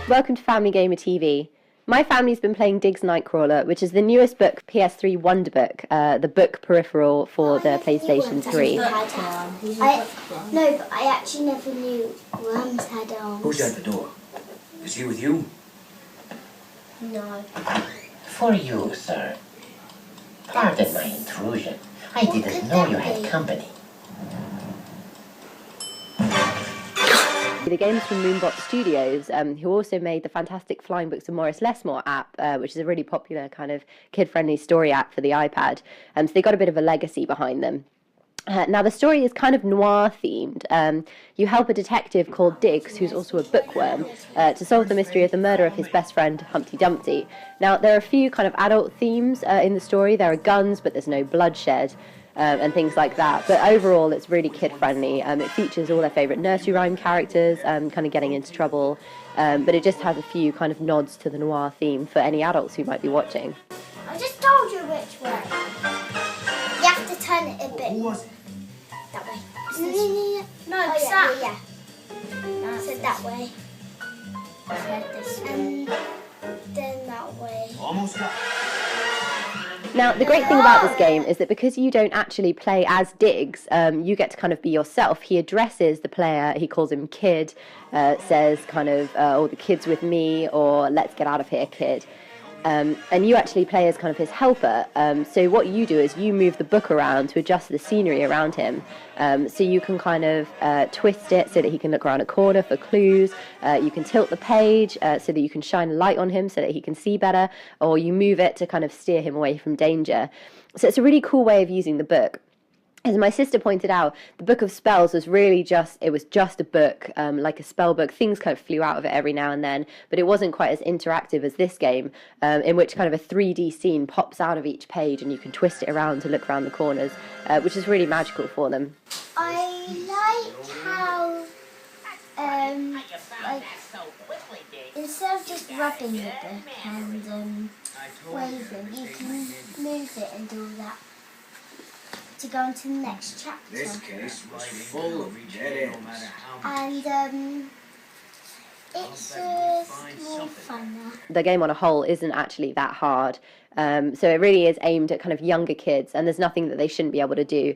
Welcome to Family Gamer TV. My family's been playing Diggs Nightcrawler, which is the newest book, PS3 Wonderbook, the book peripheral for the PlayStation 3. No, but I actually never knew worms had arms. Who's at the door? Is he with you? No. For you, sir. Pardon my intrusion. I didn't know you had company. The game is from Moonbot Studios, who also made the fantastic Flying Books of Maurice Lessmore app, which is a really popular kind of kid-friendly story app for the iPad. So they got a bit of a legacy behind them. Now, the story is kind of noir-themed. You help a detective called Diggs, who's also a bookworm, to solve the mystery of the murder of his best friend, Humpty Dumpty. Now, there are a few kind of adult themes in the story. There are guns, but there's no bloodshed. And things like that. But overall, it's really kid-friendly. It features all their favourite nursery rhyme characters, kind of getting into trouble. But it just has a few kind of nods to the noir theme for any adults who might be watching. I just told you which way. You have to turn it a bit. That way. No, yeah. So that way. And then that way. Almost got. Now, the great thing about this game is that because you don't actually play as Diggs, you get to kind of be yourself. He addresses the player, he calls him kid, says kind of, oh, the kid's with me, or let's get out of here, kid. And you actually play as kind of his helper. So what you do is you move the book around to adjust the scenery around him. So you can kind of twist it so that he can look around a corner for clues. You can tilt the page so that you can shine a light on him so that he can see better. Or you move it to kind of steer him away from danger. So it's a really cool way of using the book. As my sister pointed out, the Book of Spells was really just a book, like a spell book. Things kind of flew out of it every now and then, but it wasn't quite as interactive as this game, in which kind of a 3D scene pops out of each page and you can twist it around to look around the corners, which is really magical for them. I like how, instead of just rubbing the book and waving, you can move it and do that. To go on to the next chapter. This case was full of dead ends. And it's just more fun now. The game on a whole isn't actually that hard. So it really is aimed at kind of younger kids, and there's nothing that they shouldn't be able to do.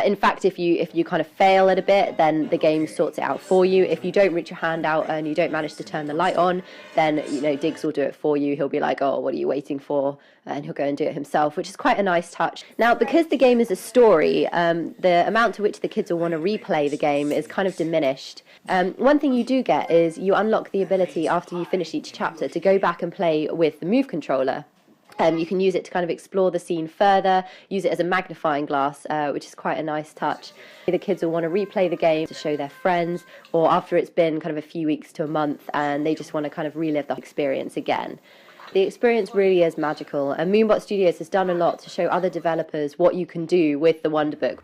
In fact, if you kind of fail it a bit, then the game sorts it out for you. If you don't reach your hand out and you don't manage to turn the light on, then Diggs will do it for you. He'll be like, oh, what are you waiting for? And he'll go and do it himself, which is quite a nice touch. Now, because the game is a story, the amount to which the kids will want to replay the game is kind of diminished. One thing you do get is you unlock the ability after you finish each chapter to go back and play with the Move controller. You can use it to kind of explore the scene further, use it as a magnifying glass, which is quite a nice touch. The kids will want to replay the game to show their friends, or after it's been kind of a few weeks to a month and they just want to kind of relive the experience again. The experience really is magical, and Moonbot Studios has done a lot to show other developers what you can do with the Wonderbook.